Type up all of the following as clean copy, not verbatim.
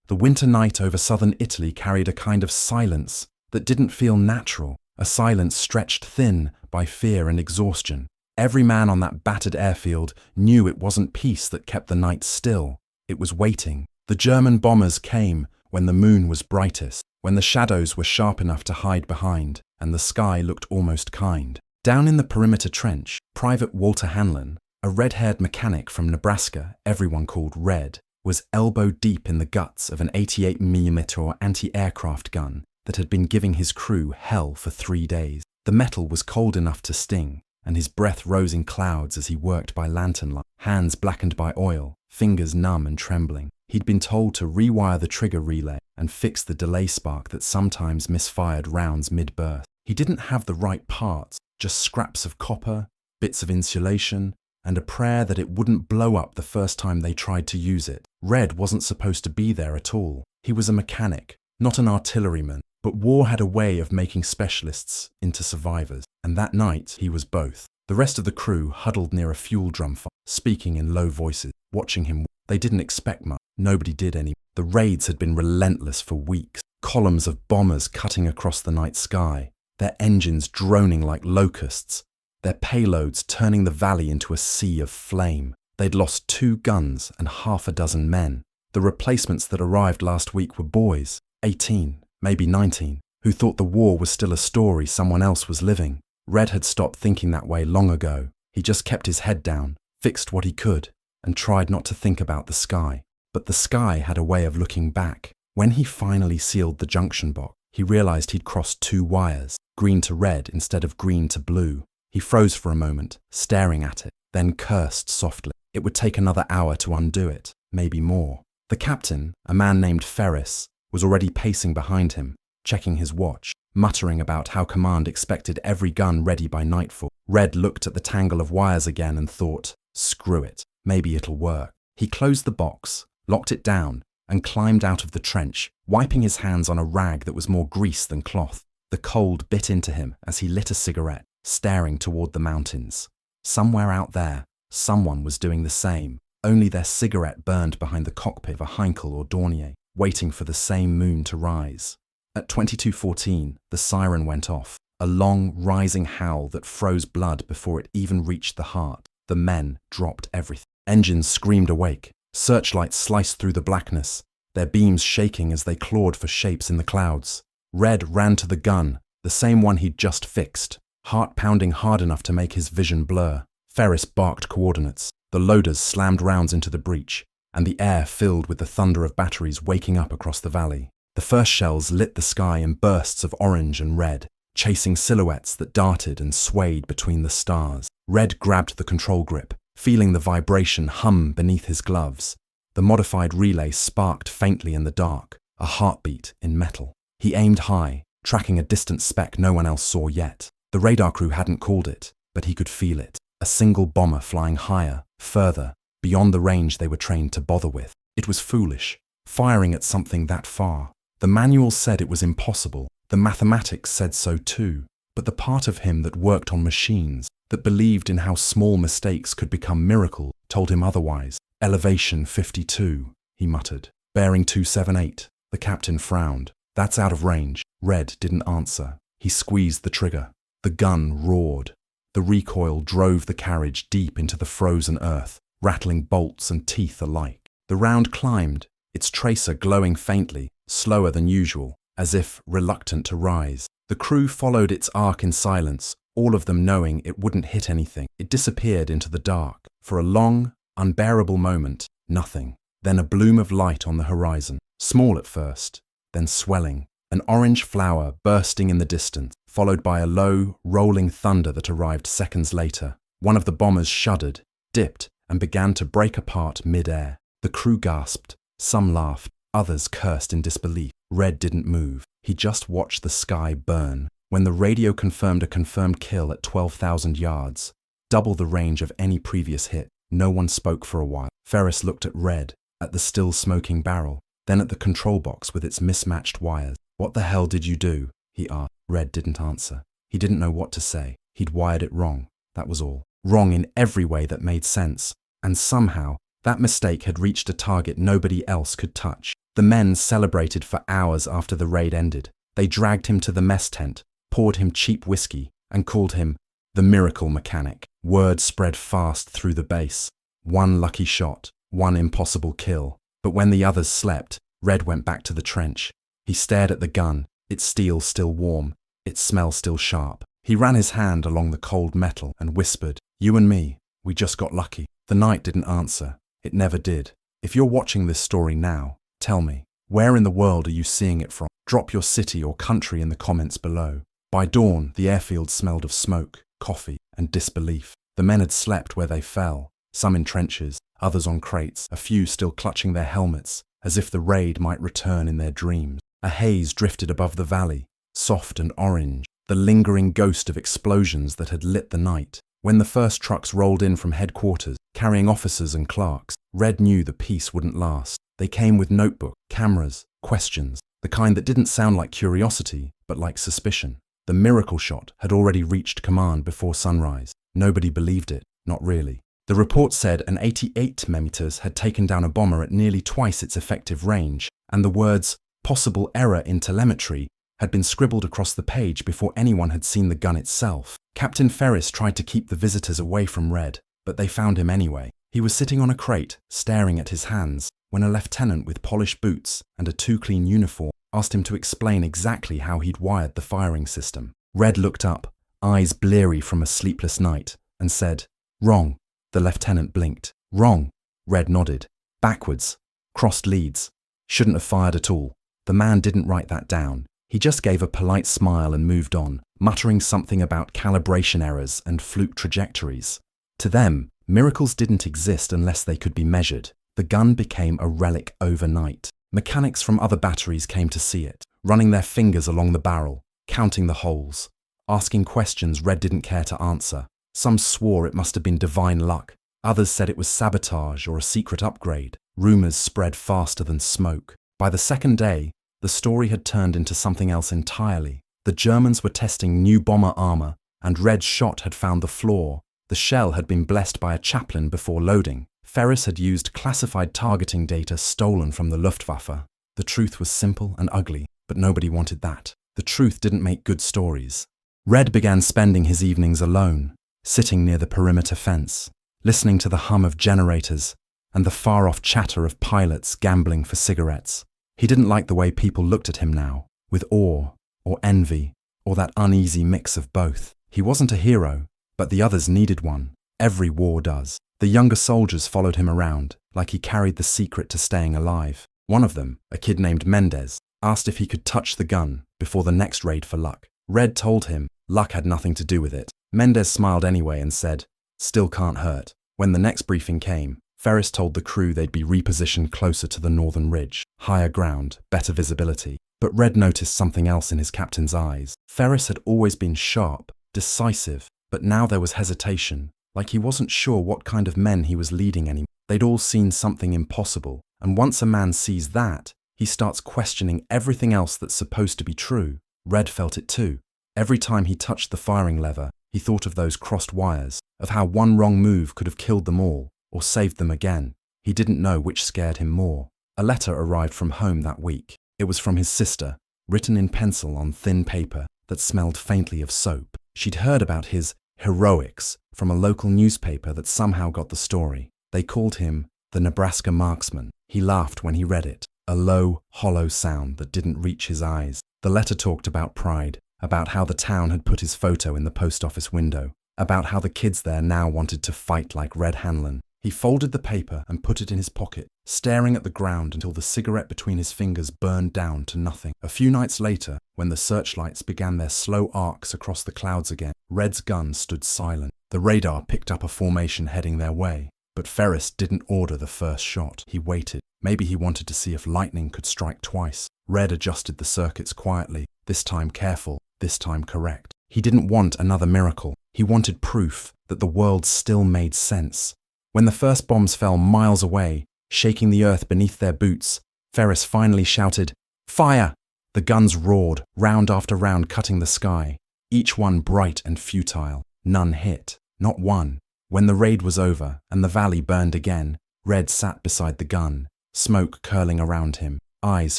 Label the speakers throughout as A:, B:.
A: The winter night over southern Italy carried a kind of silence that didn't feel natural, a silence stretched thin by fear and exhaustion. Every man on that battered airfield knew it wasn't peace that kept the night still. It was waiting. The German bombers came when the moon was brightest, when the shadows were sharp enough to hide behind, and the sky looked almost kind. Down in the perimeter trench, Private Walter Hanlon, a red-haired mechanic from Nebraska everyone called Red, was elbow-deep in the guts of an 88mm anti-aircraft gun that had been giving his crew hell for 3 days. The metal was cold enough to sting, and his breath rose in clouds as he worked by lantern light, hands blackened by oil, fingers numb and trembling. He'd been told to rewire the trigger relay and fix the delay spark that sometimes misfired rounds mid-burst. He didn't have the right parts, just scraps of copper, bits of insulation, and a prayer that it wouldn't blow up the first time they tried to use it. Red wasn't supposed to be there at all. He was a mechanic, not an artilleryman, but war had a way of making specialists into survivors, and that night he was both. The rest of the crew huddled near a fuel drum fire, speaking in low voices, watching him. They didn't expect much. Nobody did any. The raids had been relentless for weeks, columns of bombers cutting across the night sky, their engines droning like locusts, their payloads turning the valley into a sea of flame. They'd lost 2 guns and half a dozen men. The replacements that arrived last week were boys, 18, maybe 19, who thought the war was still a story someone else was living. Red had stopped thinking that way long ago. He just kept his head down, fixed what he could, and tried not to think about the sky. But the sky had a way of looking back. When he finally sealed the junction box, he realized he'd crossed 2 wires, green to red instead of green to blue. He froze for a moment, staring at it, then cursed softly. It would take another hour to undo it, maybe more. The captain, a man named Ferris, was already pacing behind him, checking his watch, muttering about how command expected every gun ready by nightfall. Red looked at the tangle of wires again and thought, screw it, maybe it'll work. He closed the box, locked it down, and climbed out of the trench, wiping his hands on a rag that was more grease than cloth. The cold bit into him as he lit a cigarette, staring toward the mountains. Somewhere out there, someone was doing the same, only their cigarette burned behind the cockpit of a Heinkel or Dornier, waiting for the same moon to rise. At 22:14, the siren went off, a long, rising howl that froze blood before it even reached the heart. The men dropped everything. Engines screamed awake. Searchlights sliced through the blackness, their beams shaking as they clawed for shapes in the clouds. Red ran to the gun, the same one he'd just fixed, heart pounding hard enough to make his vision blur. Ferris barked coordinates. The loaders slammed rounds into the breach, and the air filled with the thunder of batteries waking up across the valley. The first shells lit the sky in bursts of orange and red, chasing silhouettes that darted and swayed between the stars. Red grabbed the control grip, feeling the vibration hum beneath his gloves. The modified relay sparked faintly in the dark, a heartbeat in metal. He aimed high, tracking a distant speck no one else saw yet. The radar crew hadn't called it, but he could feel it. A single bomber flying higher, further, beyond the range they were trained to bother with. It was foolish, firing at something that far. The manual said it was impossible. The mathematics said so too. But the part of him that worked on machines, that believed in how small mistakes could become miracles, told him otherwise. Elevation 52, he muttered. Bearing 278. The captain frowned. That's out of range. Red didn't answer. He squeezed the trigger. The gun roared. The recoil drove the carriage deep into the frozen earth, rattling bolts and teeth alike. The round climbed, its tracer glowing faintly, slower than usual, as if reluctant to rise. The crew followed its arc in silence, all of them knowing it wouldn't hit anything. It disappeared into the dark. For a long, unbearable moment, nothing. Then a bloom of light on the horizon, small at first, then swelling. An orange flower bursting in the distance, followed by a low, rolling thunder that arrived seconds later. One of the bombers shuddered, dipped, and began to break apart mid-air. The crew gasped. Some laughed. Others cursed in disbelief. Red didn't move. He just watched the sky burn. When the radio confirmed a confirmed kill at 12,000 yards, double the range of any previous hit, no one spoke for a while. Ferris looked at Red, at the still smoking barrel, then at the control box with its mismatched wires. What the hell did you do? He asked. Red didn't answer. He didn't know what to say. He'd wired it wrong. That was all. Wrong in every way that made sense. And somehow, that mistake had reached a target nobody else could touch. The men celebrated for hours after the raid ended. They dragged him to the mess tent, poured him cheap whiskey, and called him the miracle mechanic. Word spread fast through the base. One lucky shot, one impossible kill. But when the others slept, Red went back to the trench. He stared at the gun, its steel still warm, its smell still sharp. He ran his hand along the cold metal and whispered, "You and me, we just got lucky." The night didn't answer. It never did. If you're watching this story now, tell me, where in the world are you seeing it from? Drop your city or country in the comments below. By dawn, the airfield smelled of smoke, coffee, and disbelief. The men had slept where they fell, some in trenches, others on crates, a few still clutching their helmets, as if the raid might return in their dreams. A haze drifted above the valley, soft and orange, the lingering ghost of explosions that had lit the night. When the first trucks rolled in from headquarters, carrying officers and clerks, Red knew the peace wouldn't last. They came with notebooks, cameras, questions, the kind that didn't sound like curiosity, but like suspicion. The miracle shot had already reached command before sunrise. Nobody believed it, not really. The report said an 88mm had taken down a bomber at nearly twice its effective range, and the words, "possible error in telemetry," had been scribbled across the page before anyone had seen the gun itself. Captain Ferris tried to keep the visitors away from Red, but they found him anyway. He was sitting on a crate, staring at his hands, when a lieutenant with polished boots and a too-clean uniform asked him to explain exactly how he'd wired the firing system. Red looked up, eyes bleary from a sleepless night, and said, "Wrong." The lieutenant blinked. "Wrong." Red nodded. "Backwards. Crossed leads. Shouldn't have fired at all." The man didn't write that down. He just gave a polite smile and moved on, muttering something about calibration errors and fluke trajectories. To them, miracles didn't exist unless they could be measured. The gun became a relic overnight. Mechanics from other batteries came to see it, running their fingers along the barrel, counting the holes, asking questions Red didn't care to answer. Some swore it must have been divine luck. Others said it was sabotage or a secret upgrade. Rumors spread faster than smoke. By the second day, the story had turned into something else entirely. The Germans were testing new bomber armor, and Red's shot had found the flaw. The shell had been blessed by a chaplain before loading. Ferris had used classified targeting data stolen from the Luftwaffe. The truth was simple and ugly, but nobody wanted that. The truth didn't make good stories. Red began spending his evenings alone, sitting near the perimeter fence, listening to the hum of generators and the far-off chatter of pilots gambling for cigarettes. He didn't like the way people looked at him now, with awe or envy or that uneasy mix of both. He wasn't a hero, but the others needed one. Every war does. The younger soldiers followed him around, like he carried the secret to staying alive. One of them, a kid named Mendez, asked if he could touch the gun before the next raid for luck. Red told him luck had nothing to do with it. Mendez smiled anyway and said, "Still can't hurt." When the next briefing came, Ferris told the crew they'd be repositioned closer to the northern ridge, higher ground, better visibility. But Red noticed something else in his captain's eyes. Ferris had always been sharp, decisive, but now there was hesitation, like he wasn't sure what kind of men he was leading anymore. They'd all seen something impossible, and once a man sees that, he starts questioning everything else that's supposed to be true. Red felt it too. Every time he touched the firing lever, he thought of those crossed wires, of how one wrong move could have killed them all, or saved them again. He didn't know which scared him more. A letter arrived from home that week. It was from his sister, written in pencil on thin paper that smelled faintly of soap. She'd heard about his heroics from a local newspaper that somehow got the story. They called him the Nebraska Marksman. He laughed when he read it, a low, hollow sound that didn't reach his eyes. The letter talked about pride, about how the town had put his photo in the post office window, about how the kids there now wanted to fight like Red Hanlon. He folded the paper and put it in his pocket, staring at the ground until the cigarette between his fingers burned down to nothing. A few nights later, when the searchlights began their slow arcs across the clouds again, Red's gun stood silent. The radar picked up a formation heading their way, but Ferris didn't order the first shot. He waited. Maybe he wanted to see if lightning could strike twice. Red adjusted the circuits quietly, this time careful, this time correct. He didn't want another miracle. He wanted proof that the world still made sense. When the first bombs fell miles away, shaking the earth beneath their boots, Ferris finally shouted, "Fire!" The guns roared, round after round cutting the sky, each one bright and futile. None hit, not one. When the raid was over and the valley burned again, Red sat beside the gun, smoke curling around him, eyes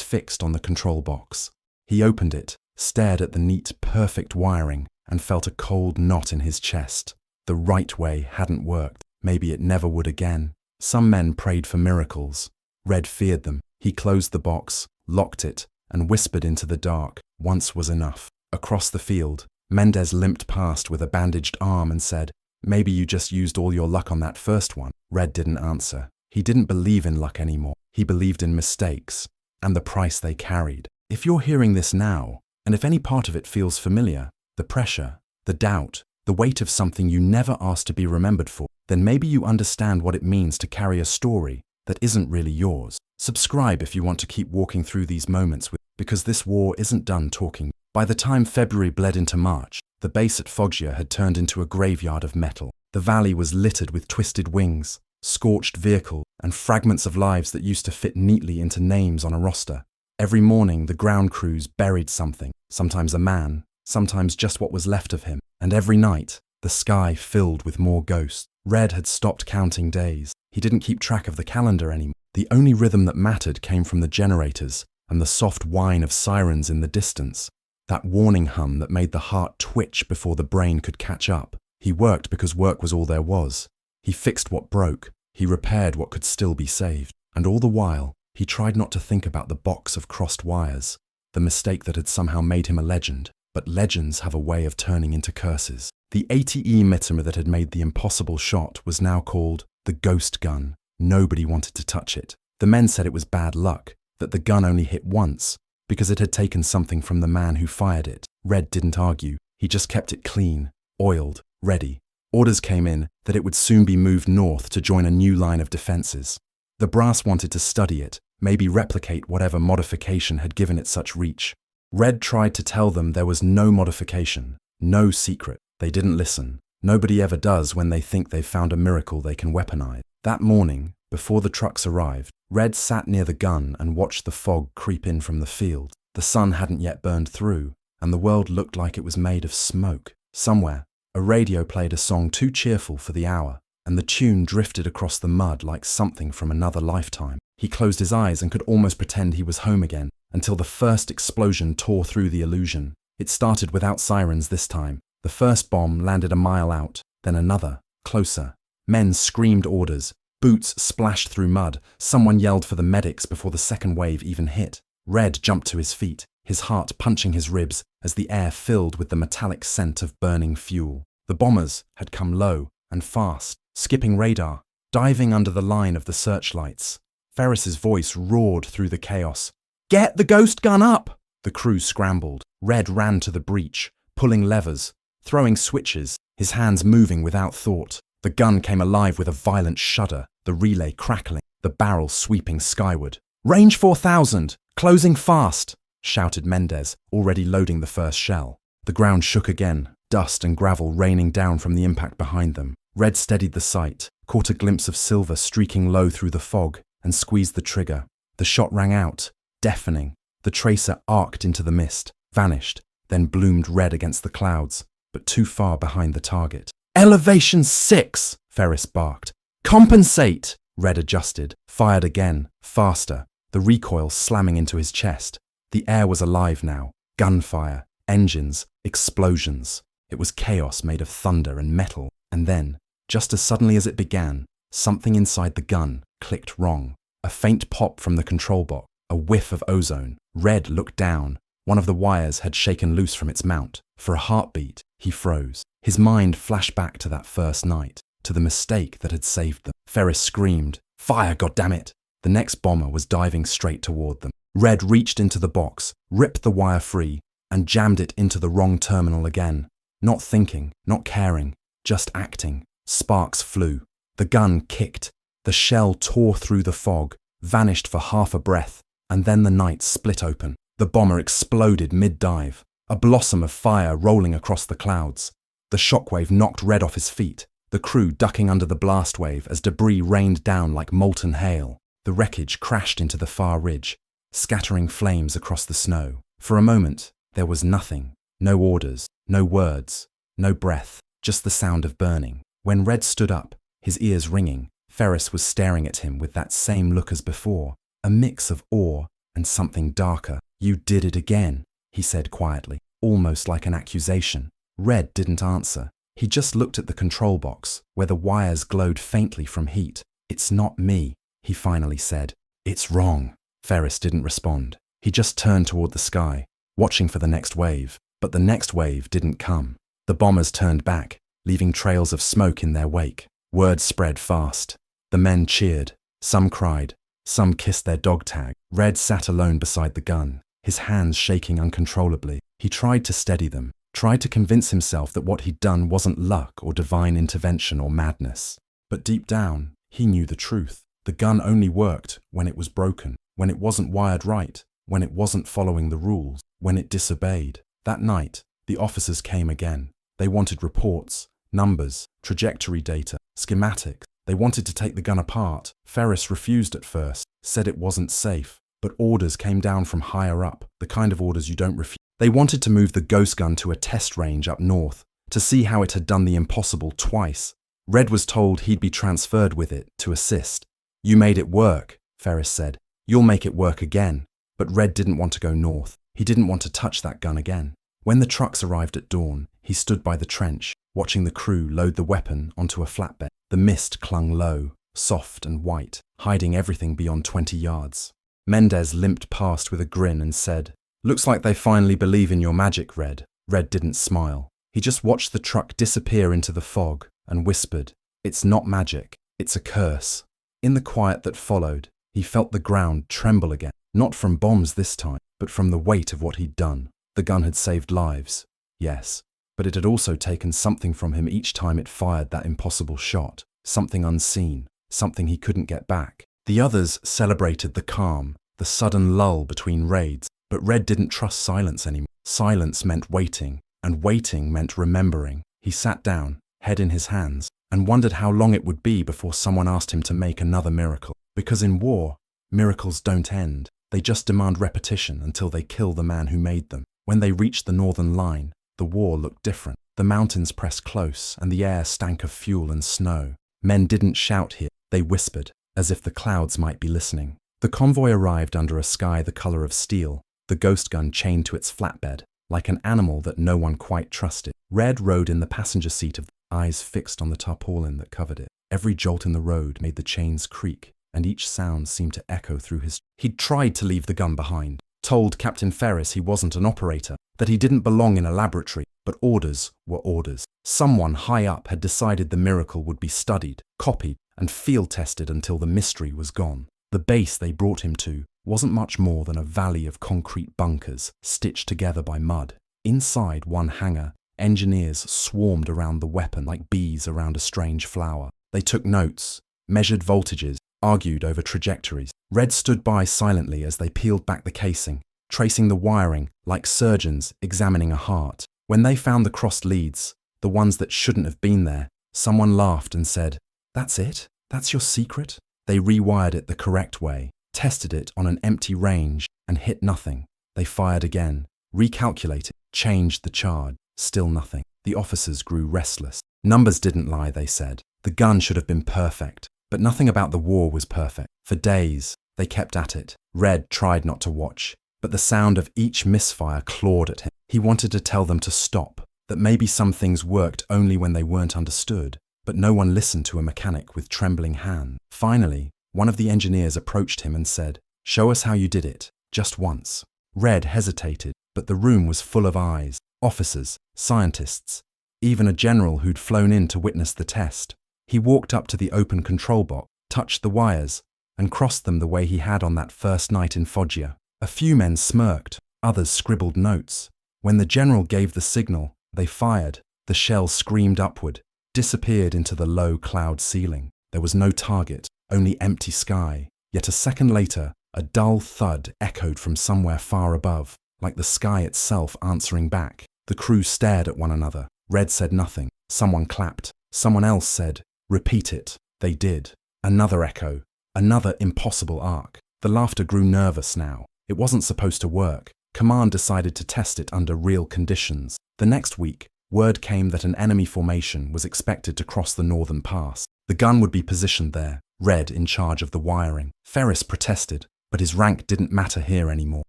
A: fixed on the control box. He opened it, stared at the neat, perfect wiring, and felt a cold knot in his chest. The right way hadn't worked. Maybe it never would again. Some men prayed for miracles. Red feared them. He closed the box, locked it, and whispered into the dark, "Once was enough." Across the field, Mendez limped past with a bandaged arm and said, "Maybe you just used all your luck on that first one." Red didn't answer. He didn't believe in luck anymore. He believed in mistakes and the price they carried. If you're hearing this now, and if any part of it feels familiar, the pressure, the doubt, the weight of something you never asked to be remembered for, then maybe you understand what it means to carry a story that isn't really yours. Subscribe if you want to keep walking through these moments because this war isn't done talking. By the time February bled into March, the base at Foggia had turned into a graveyard of metal. The valley was littered with twisted wings, scorched vehicles, and fragments of lives that used to fit neatly into names on a roster. Every morning, the ground crews buried something, sometimes a man, sometimes just what was left of him. And every night, the sky filled with more ghosts. Red had stopped counting days. He didn't keep track of the calendar anymore. The only rhythm that mattered came from the generators and the soft whine of sirens in the distance, that warning hum that made the heart twitch before the brain could catch up. He worked because work was all there was. He fixed what broke. He repaired what could still be saved. And all the while, he tried not to think about the box of crossed wires, the mistake that had somehow made him a legend. But legends have a way of turning into curses. The 80E emitter that had made the impossible shot was now called the ghost gun. Nobody wanted to touch it. The men said it was bad luck, that the gun only hit once, because it had taken something from the man who fired it. Red didn't argue. He just kept it clean, oiled, ready. Orders came in that it would soon be moved north to join a new line of defenses. The brass wanted to study it, maybe replicate whatever modification had given it such reach. Red tried to tell them there was no modification, no secret. They didn't listen. Nobody ever does when they think they've found a miracle they can weaponize. That morning, before the trucks arrived, Red sat near the gun and watched the fog creep in from the field. The sun hadn't yet burned through, and the world looked like it was made of smoke. Somewhere, a radio played a song too cheerful for the hour, and the tune drifted across the mud like something from another lifetime. He closed his eyes and could almost pretend he was home again, until the first explosion tore through the illusion. It started without sirens this time. The first bomb landed a mile out, then another, closer. Men screamed orders. Boots splashed through mud. Someone yelled for the medics before the second wave even hit. Red jumped to his feet, his heart punching his ribs as the air filled with the metallic scent of burning fuel. The bombers had come low and fast, skipping radar, diving under the line of the searchlights. Ferris's voice roared through the chaos. "Get the ghost gun up!" The crew scrambled. Red ran to the breach, pulling levers, throwing switches, his hands moving without thought. The gun came alive with a violent shudder, the relay crackling, the barrel sweeping skyward. "Range 4000! Closing fast!" shouted Mendez, already loading the first shell. The ground shook again, dust and gravel raining down from the impact behind them. Red steadied the sight, caught a glimpse of silver streaking low through the fog, and squeezed the trigger. The shot rang out, deafening. The tracer arced into the mist, vanished, then bloomed red against the clouds, but too far behind the target. "Elevation 6!" Ferris barked. "Compensate!" Red adjusted, fired again, faster, the recoil slamming into his chest. The air was alive now. Gunfire, engines, explosions. It was chaos made of thunder and metal. And then, just as suddenly as it began, something inside the gun clicked wrong. A faint pop from the control box, a whiff of ozone. Red looked down. One of the wires had shaken loose from its mount. For a heartbeat, he froze. His mind flashed back to that first night, to the mistake that had saved them. Ferris screamed, "Fire, goddammit!" The next bomber was diving straight toward them. Red reached into the box, ripped the wire free, and jammed it into the wrong terminal again. Not thinking, not caring, just acting. Sparks flew. The gun kicked. The shell tore through the fog, vanished for half a breath, and then the night split open. The bomber exploded mid-dive, a blossom of fire rolling across the clouds. The shockwave knocked Red off his feet, the crew ducking under the blast wave as debris rained down like molten hail. The wreckage crashed into the far ridge, scattering flames across the snow. For a moment, there was nothing. No orders, no words, no breath, just the sound of burning. When Red stood up, his ears ringing, Ferris was staring at him with that same look as before, a mix of awe and something darker. "You did it again," he said quietly, almost like an accusation. Red didn't answer. He just looked at the control box, where the wires glowed faintly from heat. "It's not me," he finally said. "It's wrong." Ferris didn't respond. He just turned toward the sky, watching for the next wave. But the next wave didn't come. The bombers turned back, leaving trails of smoke in their wake. Word spread fast. The men cheered. Some cried. Some kissed their dog tag. Red sat alone beside the gun, his hands shaking uncontrollably. He tried to steady them, tried to convince himself that what he'd done wasn't luck or divine intervention or madness. But deep down, he knew the truth. The gun only worked when it was broken, when it wasn't wired right, when it wasn't following the rules, when it disobeyed. That night, the officers came again. They wanted reports, numbers, trajectory data, schematics. They wanted to take the gun apart. Ferris refused at first, said it wasn't safe. But orders came down from higher up, the kind of orders you don't refuse. They wanted to move the ghost gun to a test range up north, to see how it had done the impossible twice. Red was told he'd be transferred with it to assist. "You made it work," Ferris said. "You'll make it work again." But Red didn't want to go north. He didn't want to touch that gun again. When the trucks arrived at dawn, he stood by the trench, watching the crew load the weapon onto a flatbed. The mist clung low, soft and white, hiding everything beyond 20 yards. Mendez limped past with a grin and said, "Looks like they finally believe in your magic, Red." Red didn't smile. He just watched the truck disappear into the fog and whispered, "It's not magic, it's a curse." In the quiet that followed, he felt the ground tremble again, not from bombs this time, but from the weight of what he'd done. The gun had saved lives, yes, but it had also taken something from him each time it fired that impossible shot, something unseen, something he couldn't get back. The others celebrated the calm, the sudden lull between raids, but Red didn't trust silence anymore. Silence meant waiting, and waiting meant remembering. He sat down, head in his hands, and wondered how long it would be before someone asked him to make another miracle. Because in war, miracles don't end. They just demand repetition until they kill the man who made them. When they reached the northern line, the war looked different. The mountains pressed close, and the air stank of fuel and snow. Men didn't shout here. They whispered, as if the clouds might be listening. The convoy arrived under a sky the color of steel, the ghost gun chained to its flatbed, like an animal that no one quite trusted. Red rode in the passenger seat, of the eyes fixed on the tarpaulin that covered it. Every jolt in the road made the chains creak, and each sound seemed to echo through his... He'd tried to leave the gun behind, told Captain Ferris he wasn't an operator, that he didn't belong in a laboratory, but orders were orders. Someone high up had decided the miracle would be studied, copied, and field-tested until the mystery was gone. The base they brought him to wasn't much more than a valley of concrete bunkers stitched together by mud. Inside one hangar, engineers swarmed around the weapon like bees around a strange flower. They took notes, measured voltages, argued over trajectories. Red stood by silently as they peeled back the casing, tracing the wiring like surgeons examining a heart. When they found the crossed leads, the ones that shouldn't have been there, someone laughed and said, "That's it? That's your secret?" They rewired it the correct way, tested it on an empty range, and hit nothing. They fired again, recalculated, changed the charge, still nothing. The officers grew restless. Numbers didn't lie, they said. The gun should have been perfect, but nothing about the war was perfect. For days, they kept at it. Red tried not to watch, but the sound of each misfire clawed at him. He wanted to tell them to stop, that maybe some things worked only when they weren't understood. But no one listened to a mechanic with trembling hands. Finally, one of the engineers approached him and said, "Show us how you did it, just once." Red hesitated, but the room was full of eyes, officers, scientists, even a general who'd flown in to witness the test. He walked up to the open control box, touched the wires, and crossed them the way he had on that first night in Foggia. A few men smirked, others scribbled notes. When the general gave the signal, they fired. The shell screamed upward, disappeared into the low cloud ceiling. There was no target, only empty sky. Yet a second later, a dull thud echoed from somewhere far above, like the sky itself answering back. The crew stared at one another. Red said nothing. Someone clapped. Someone else said, "Repeat it." They did. Another echo. Another impossible arc. The laughter grew nervous now. It wasn't supposed to work. Command decided to test it under real conditions. The next week, word came that an enemy formation was expected to cross the northern pass. The gun would be positioned there, Red in charge of the wiring. Ferris protested. But his rank didn't matter here anymore.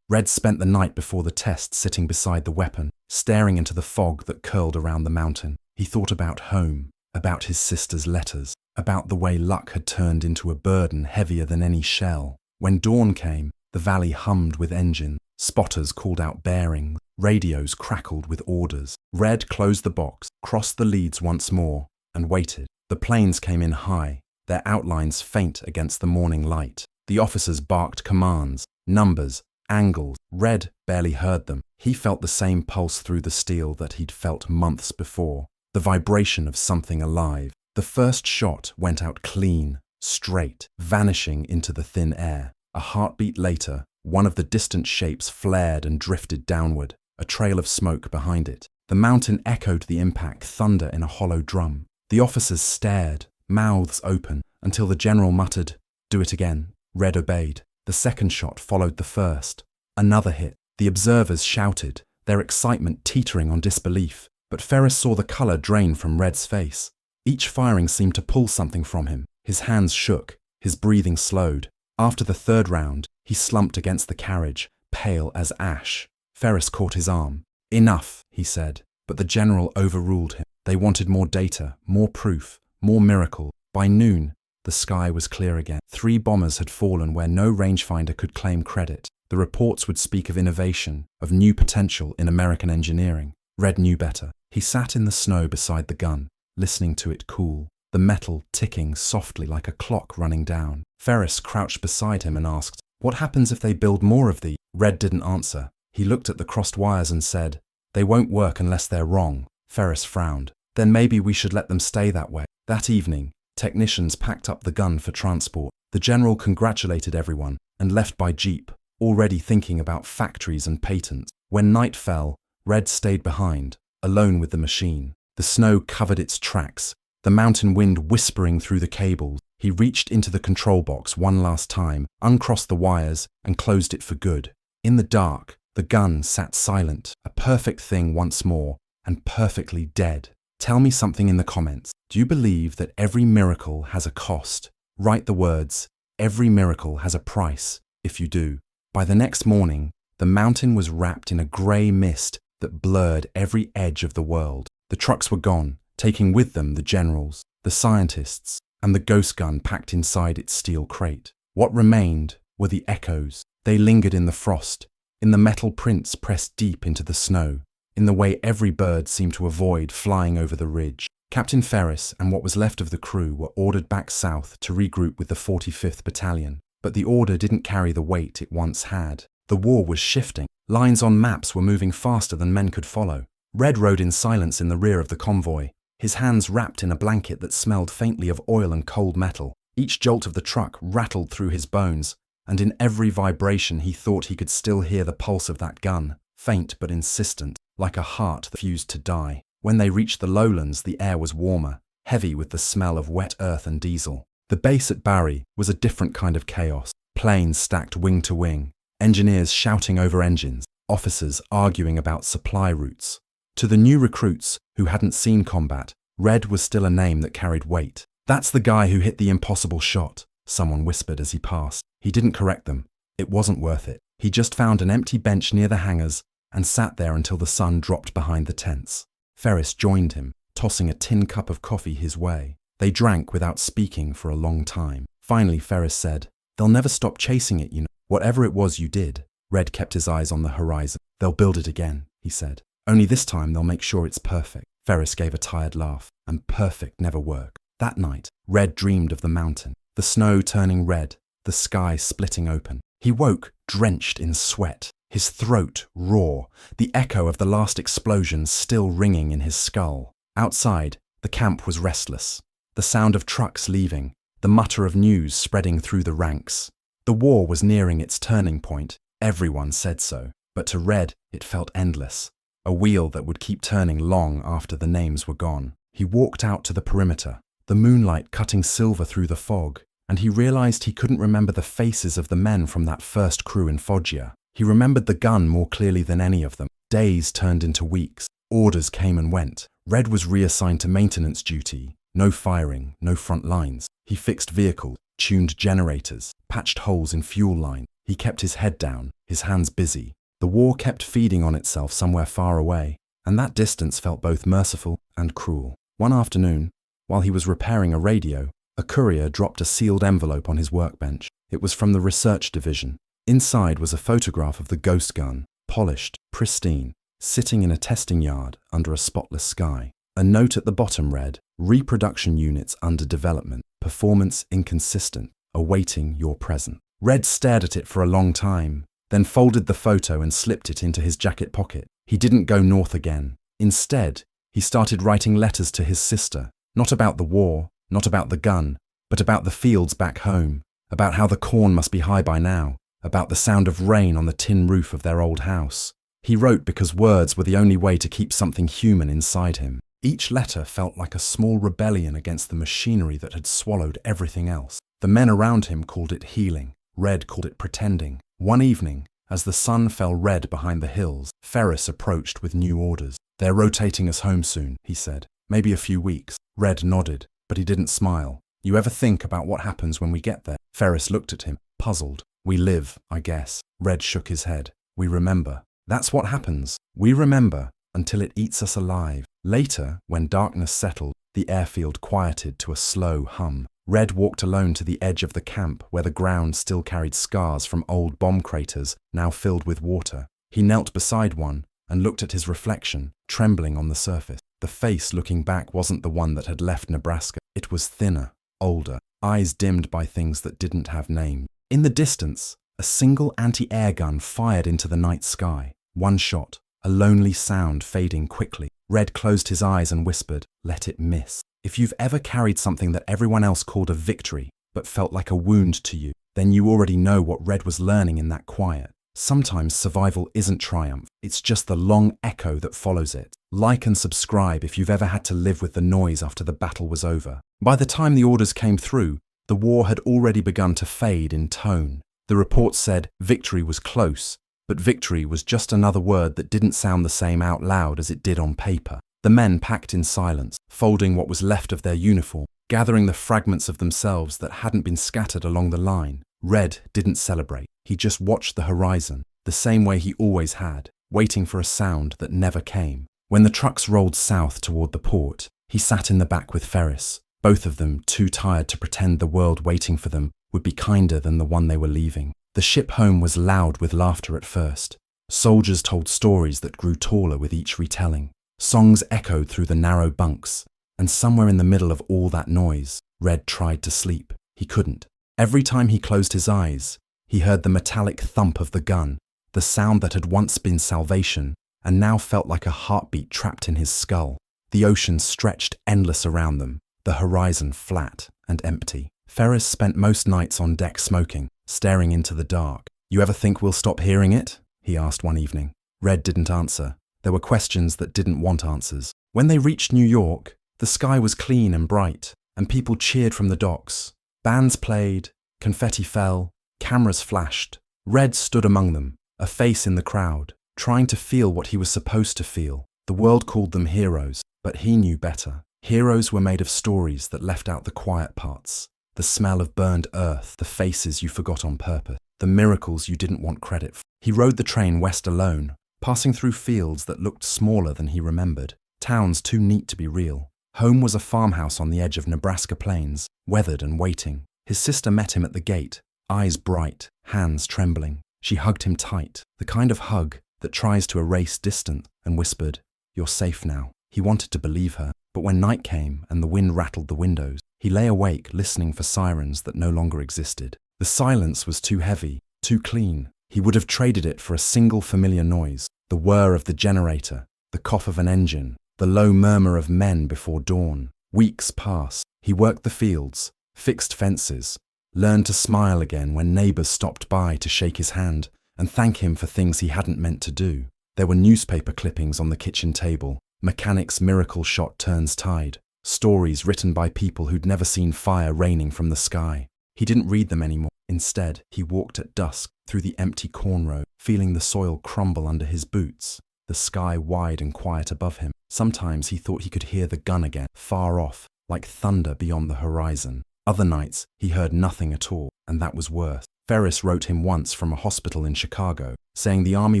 A: Red spent the night before the test sitting beside the weapon, staring into the fog that curled around the mountain. He thought about home, about his sister's letters, about the way luck had turned into a burden heavier than any shell. When dawn came, the valley hummed with engines. Spotters called out bearings. Radios crackled with orders. Red closed the box, crossed the leads once more, and waited. The planes came in high, their outlines faint against the morning light. The officers barked commands, numbers, angles. Red barely heard them. He felt the same pulse through the steel that he'd felt months before, the vibration of something alive. The first shot went out clean, straight, vanishing into the thin air. A heartbeat later, one of the distant shapes flared and drifted downward, a trail of smoke behind it. The mountain echoed the impact, thunder in a hollow drum. The officers stared, mouths open, until the general muttered, "Do it again." Red obeyed. The second shot followed the first. Another hit. The observers shouted, their excitement teetering on disbelief. But Ferris saw the color drain from Red's face. Each firing seemed to pull something from him. His hands shook, his breathing slowed. After the third round, he slumped against the carriage, pale as ash. Ferris caught his arm. "Enough," he said, but the general overruled him. They wanted more data, more proof, more miracle. By noon, the sky was clear again. 3 bombers had fallen where no rangefinder could claim credit. The reports would speak of innovation, of new potential in American engineering. Red knew better. He sat in the snow beside the gun, listening to it cool, the metal ticking softly like a clock running down. Ferris crouched beside him and asked, "What happens if they build more of these?" Red didn't answer. He looked at the crossed wires and said, "They won't work unless they're wrong." Ferris frowned. "Then maybe we should let them stay that way." That evening, technicians packed up the gun for transport. The general congratulated everyone and left by jeep, already thinking about factories and patents. When night fell, Red stayed behind, alone with the machine. The snow covered its tracks, the mountain wind whispering through the cables. He reached into the control box one last time, uncrossed the wires, and closed it for good. In the dark, the gun sat silent, a perfect thing once more, and perfectly dead. Tell me something in the comments. Do you believe that every miracle has a cost? Write the words, "Every miracle has a price," if you do. By the next morning, the mountain was wrapped in a grey mist that blurred every edge of the world. The trucks were gone, taking with them the generals, the scientists, and the ghost gun packed inside its steel crate. What remained were the echoes. They lingered in the frost, in the metal prints pressed deep into the snow, in the way every bird seemed to avoid flying over the ridge. Captain Ferris and what was left of the crew were ordered back south to regroup with the 45th Battalion. But the order didn't carry the weight it once had. The war was shifting. Lines on maps were moving faster than men could follow. Red rode in silence in the rear of the convoy, his hands wrapped in a blanket that smelled faintly of oil and cold metal. Each jolt of the truck rattled through his bones, and in every vibration he thought he could still hear the pulse of that gun, faint but insistent, like a heart that refused to die. When they reached the lowlands, the air was warmer, heavy with the smell of wet earth and diesel. The base at Barry was a different kind of chaos. Planes stacked wing to wing, engineers shouting over engines, officers arguing about supply routes. To the new recruits who hadn't seen combat, Red was still a name that carried weight. "That's the guy who hit the impossible shot," someone whispered as he passed. He didn't correct them. It wasn't worth it. He just found an empty bench near the hangars and sat there until the sun dropped behind the tents. Ferris joined him, tossing a tin cup of coffee his way. They drank without speaking for a long time. Finally, Ferris said, "They'll never stop chasing it, you know. Whatever it was you did." Red kept his eyes on the horizon. "They'll build it again," he said. "Only this time they'll make sure it's perfect." Ferris gave a tired laugh, and perfect never worked. That night, Red dreamed of the mountain, the snow turning red, the sky splitting open. He woke, drenched in sweat, his throat raw, the echo of the last explosion still ringing in his skull. Outside, the camp was restless. The sound of trucks leaving, the mutter of news spreading through the ranks. The war was nearing its turning point. Everyone said so. But to Red, it felt endless. A wheel that would keep turning long after the names were gone. He walked out to the perimeter, the moonlight cutting silver through the fog, and he realized he couldn't remember the faces of the men from that first crew in Foggia. He remembered the gun more clearly than any of them. Days turned into weeks. Orders came and went. Red was reassigned to maintenance duty. No firing, no front lines. He fixed vehicles, tuned generators, patched holes in fuel lines. He kept his head down, his hands busy. The war kept feeding on itself somewhere far away, and that distance felt both merciful and cruel. One afternoon, while he was repairing a radio, a courier dropped a sealed envelope on his workbench. It was from the research division. Inside was a photograph of the ghost gun, polished, pristine, sitting in a testing yard under a spotless sky. A note at the bottom read, "Reproduction units under development, performance inconsistent, awaiting your present." Red stared at it for a long time, then folded the photo and slipped it into his jacket pocket. He didn't go north again. Instead, he started writing letters to his sister, not about the war, not about the gun, but about the fields back home, about how the corn must be high by now, about the sound of rain on the tin roof of their old house. He wrote because words were the only way to keep something human inside him. Each letter felt like a small rebellion against the machinery that had swallowed everything else. The men around him called it healing. Red called it pretending. One evening, as the sun fell red behind the hills, Ferris approached with new orders. "They're rotating us home soon," he said. "Maybe a few weeks." Red nodded, but he didn't smile. "You ever think about what happens when we get there?" Ferris looked at him, puzzled. "We live, I guess." Red shook his head. "We remember. That's what happens. We remember until it eats us alive." Later, when darkness settled, the airfield quieted to a slow hum. Red walked alone to the edge of the camp where the ground still carried scars from old bomb craters now filled with water. He knelt beside one and looked at his reflection, trembling on the surface. The face looking back wasn't the one that had left Nebraska. It was thinner, older, eyes dimmed by things that didn't have names. In the distance, a single anti-air gun fired into the night sky. One shot, a lonely sound fading quickly. Red closed his eyes and whispered, "Let it miss." If you've ever carried something that everyone else called a victory, but felt like a wound to you, then you already know what Red was learning in that quiet. Sometimes survival isn't triumph, it's just the long echo that follows it. Like and subscribe if you've ever had to live with the noise after the battle was over. By the time the orders came through, the war had already begun to fade in tone. The report said victory was close, but victory was just another word that didn't sound the same out loud as it did on paper. The men packed in silence, folding what was left of their uniform, gathering the fragments of themselves that hadn't been scattered along the line. Red didn't celebrate. He just watched the horizon, the same way he always had, waiting for a sound that never came. When the trucks rolled south toward the port, he sat in the back with Ferris, both of them too tired to pretend the world waiting for them would be kinder than the one they were leaving. The ship home was loud with laughter at first. Soldiers told stories that grew taller with each retelling. Songs echoed through the narrow bunks, and somewhere in the middle of all that noise, Red tried to sleep. He couldn't. Every time he closed his eyes, he heard the metallic thump of the gun, the sound that had once been salvation and now felt like a heartbeat trapped in his skull. The ocean stretched endless around them, the horizon flat and empty. Ferris spent most nights on deck smoking, staring into the dark. "You ever think we'll stop hearing it?" he asked one evening. Red didn't answer. There were questions that didn't want answers. When they reached New York, the sky was clean and bright, and people cheered from the docks. Bands played, confetti fell, cameras flashed. Red stood among them, a face in the crowd, trying to feel what he was supposed to feel. The world called them heroes, but he knew better. Heroes were made of stories that left out the quiet parts, the smell of burned earth, the faces you forgot on purpose, the miracles you didn't want credit for. He rode the train west alone, passing through fields that looked smaller than he remembered, towns too neat to be real. Home was a farmhouse on the edge of Nebraska plains, weathered and waiting. His sister met him at the gate, eyes bright, hands trembling. She hugged him tight, the kind of hug that tries to erase distance, and whispered, "You're safe now." He wanted to believe her, but when night came and the wind rattled the windows, he lay awake listening for sirens that no longer existed. The silence was too heavy, too clean. He would have traded it for a single familiar noise, the whir of the generator, the cough of an engine, the low murmur of men before dawn. Weeks passed. He worked the fields, fixed fences, learned to smile again when neighbors stopped by to shake his hand and thank him for things he hadn't meant to do. There were newspaper clippings on the kitchen table, mechanics' miracle shot turns tide, stories written by people who'd never seen fire raining from the sky. He didn't read them anymore. Instead, he walked at dusk through the empty corn row, feeling the soil crumble under his boots, the sky wide and quiet above him. Sometimes he thought he could hear the gun again, far off, like thunder beyond the horizon. Other nights, he heard nothing at all, and that was worse. Ferris wrote him once from a hospital in Chicago, saying the army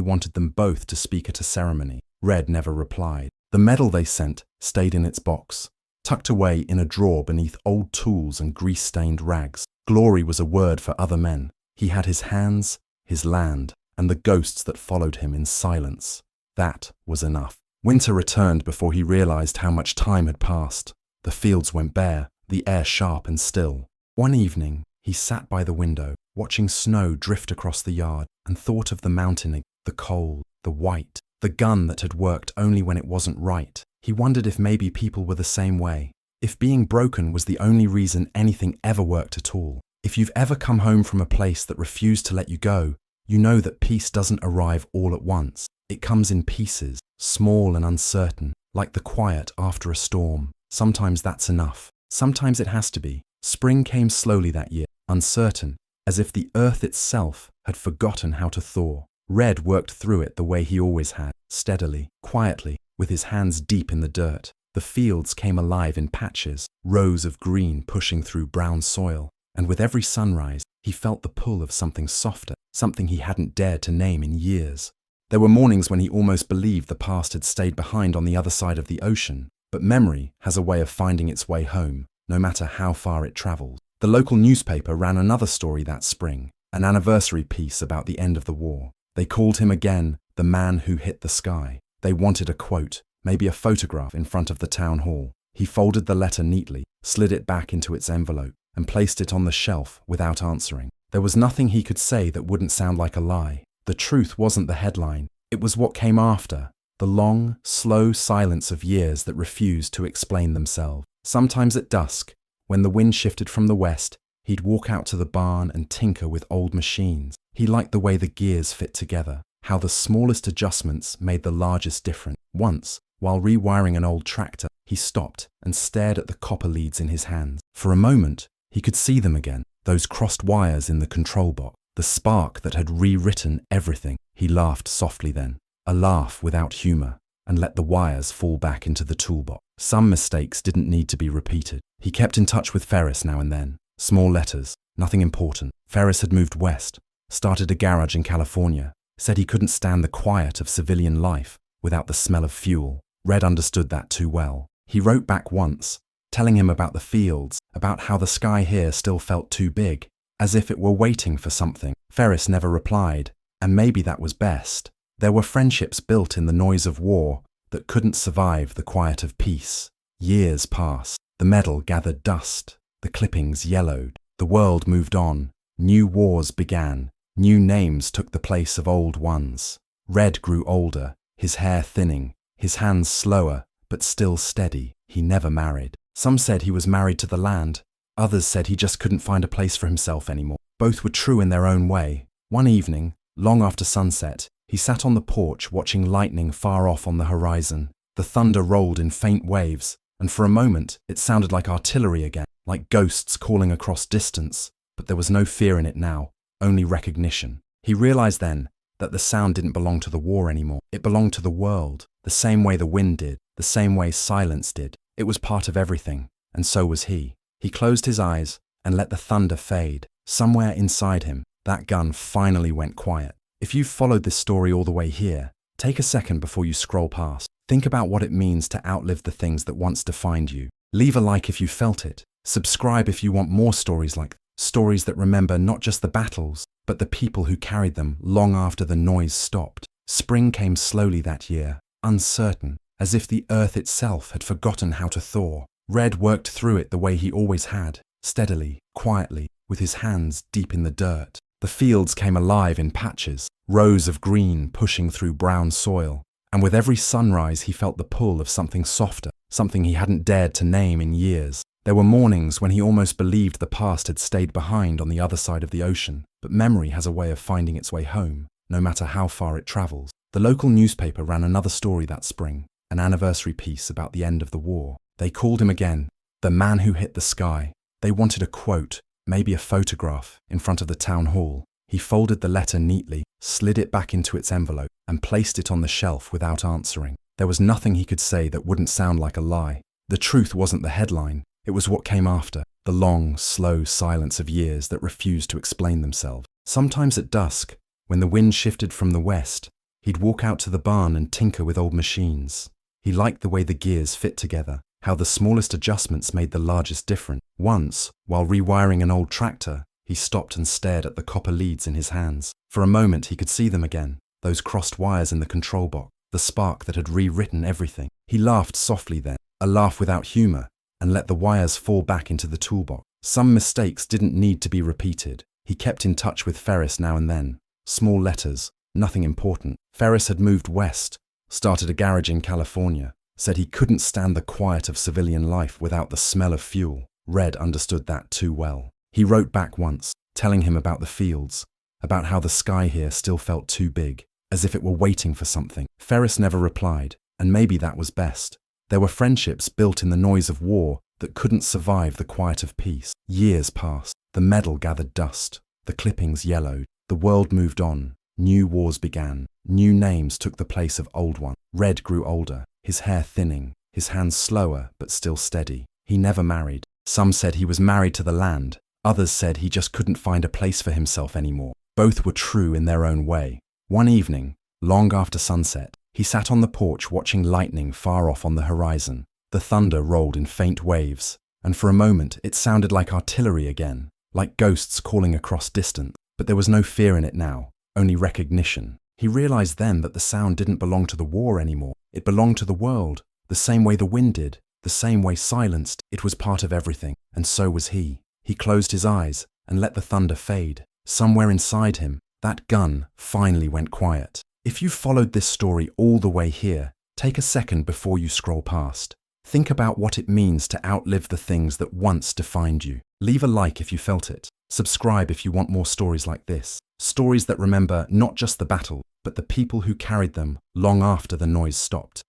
A: wanted them both to speak at a ceremony. Red never replied. The medal they sent stayed in its box, tucked away in a drawer beneath old tools and grease-stained rags. Glory was a word for other men. He had his hands, his land, and the ghosts that followed him in silence. That was enough. Winter returned before he realized how much time had passed. The fields went bare, the air sharp and still. One evening, he sat by the window, watching snow drift across the yard, and thought of the mountain, the cold, the white, the gun that had worked only when it wasn't right. He wondered if maybe people were the same way. If being broken was the only reason anything ever worked at all. If you've ever come home from a place that refused to let you go, you know that peace doesn't arrive all at once. It comes in pieces, small and uncertain, like the quiet after a storm. Sometimes that's enough. Sometimes it has to be. Spring came slowly that year, uncertain, as if the earth itself had forgotten how to thaw. Red worked through it the way he always had, steadily, quietly, with his hands deep in the dirt. The fields came alive in patches, rows of green pushing through brown soil, and with every sunrise, he felt the pull of something softer, something he hadn't dared to name in years. There were mornings when he almost believed the past had stayed behind on the other side of the ocean, but memory has a way of finding its way home, no matter how far it travels. The local newspaper ran another story that spring, an anniversary piece about the end of the war. They called him again the man who hit the sky. They wanted a quote, maybe a photograph in front of the town hall. He folded the letter neatly, slid it back into its envelope, and placed it on the shelf without answering. There was nothing he could say that wouldn't sound like a lie. The truth wasn't the headline. It was what came after, the long, slow silence of years that refused to explain themselves. Sometimes at dusk, when the wind shifted from the west, he'd walk out to the barn and tinker with old machines. He liked the way the gears fit together, how the smallest adjustments made the largest difference. Once, while rewiring an old tractor, he stopped and stared at the copper leads in his hands. For a moment, he could see them again, those crossed wires in the control box, the spark that had rewritten everything. He laughed softly then, a laugh without humor, and let the wires fall back into the toolbox. Some mistakes didn't need to be repeated. He kept in touch with Ferris now and then. Small letters, nothing important. Ferris had moved west, started a garage in California, said he couldn't stand the quiet of civilian life without the smell of fuel. Red understood that too well. He wrote back once, telling him about the fields, about how the sky here still felt too big, as if it were waiting for something. Ferris never replied, and maybe that was best. There were friendships built in the noise of war that couldn't survive the quiet of peace. Years passed. The medal gathered dust. The clippings yellowed. The world moved on. New wars began. New names took the place of old ones. Red grew older, his hair thinning, his hands slower, but still steady. He never married. Some said he was married to the land. Others said he just couldn't find a place for himself anymore. Both were true in their own way. One evening, long after sunset, he sat on the porch watching lightning far off on the horizon. The thunder rolled in faint waves, and for a moment it sounded like artillery again, like ghosts calling across distance. But there was no fear in it now, only recognition. He realized then that the sound didn't belong to the war anymore. It belonged to the world, the same way the wind did, the same way silence did. It was part of everything, and so was he. He closed his eyes and let the thunder fade. Somewhere inside him, that gun finally went quiet. If you've followed this story all the way here, take a second before you scroll past. Think about what it means to outlive the things that once defined you. Leave a like if you felt it. Subscribe if you want more stories like stories that remember not just the battles, but the people who carried them long after the noise stopped. Spring came slowly that year, uncertain, as if the earth itself had forgotten how to thaw. Red worked through it the way he always had, steadily, quietly, with his hands deep in the dirt. The fields came alive in patches, rows of green pushing through brown soil, and with every sunrise he felt the pull of something softer, something he hadn't dared to name in years. There were mornings when he almost believed the past had stayed behind on the other side of the ocean, but memory has a way of finding its way home, no matter how far it travels. The local newspaper ran another story that spring, an anniversary piece about the end of the war. They called him again, the man who hit the sky. They wanted a quote, maybe a photograph, in front of the town hall. He folded the letter neatly, slid it back into its envelope, and placed it on the shelf without answering. There was nothing he could say that wouldn't sound like a lie. The truth wasn't the headline. It was what came after, the long, slow silence of years that refused to explain themselves. Sometimes at dusk, when the wind shifted from the west, he'd walk out to the barn and tinker with old machines. He liked the way the gears fit together, how the smallest adjustments made the largest difference. Once, while rewiring an old tractor, he stopped and stared at the copper leads in his hands. For a moment he could see them again, those crossed wires in the control box, the spark that had rewritten everything. He laughed softly then, a laugh without humor, and let the wires fall back into the toolbox. Some mistakes didn't need to be repeated. He kept in touch with Ferris now and then. Small letters, nothing important. Ferris had moved west, started a garage in California, said he couldn't stand the quiet of civilian life without the smell of fuel. Red understood that too well. He wrote back once, telling him about the fields, about how the sky here still felt too big, as if it were waiting for something. Ferris never replied, and maybe that was best. There were friendships built in the noise of war that couldn't survive the quiet of peace. Years passed. The metal gathered dust. The clippings yellowed. The world moved on. New wars began. New names took the place of old ones. Red grew older, his hair thinning, his hands slower but still steady. He never married. Some said he was married to the land. Others said he just couldn't find a place for himself anymore. Both were true in their own way. One evening, long after sunset, he sat on the porch watching lightning far off on the horizon. The thunder rolled in faint waves, and for a moment it sounded like artillery again, like ghosts calling across distance. But there was no fear in it now, only recognition. He realized then that the sound didn't belong to the war anymore. It belonged to the world, the same way the wind did, the same way silence. It was part of everything, and so was he. He closed his eyes and let the thunder fade. Somewhere inside him, that gun finally went quiet. If you followed this story all the way here, take a second before you scroll past. Think about what it means to outlive the things that once defined you. Leave a like if you felt it. Subscribe if you want more stories like this. Stories that remember not just the battle, but the people who carried them long after the noise stopped.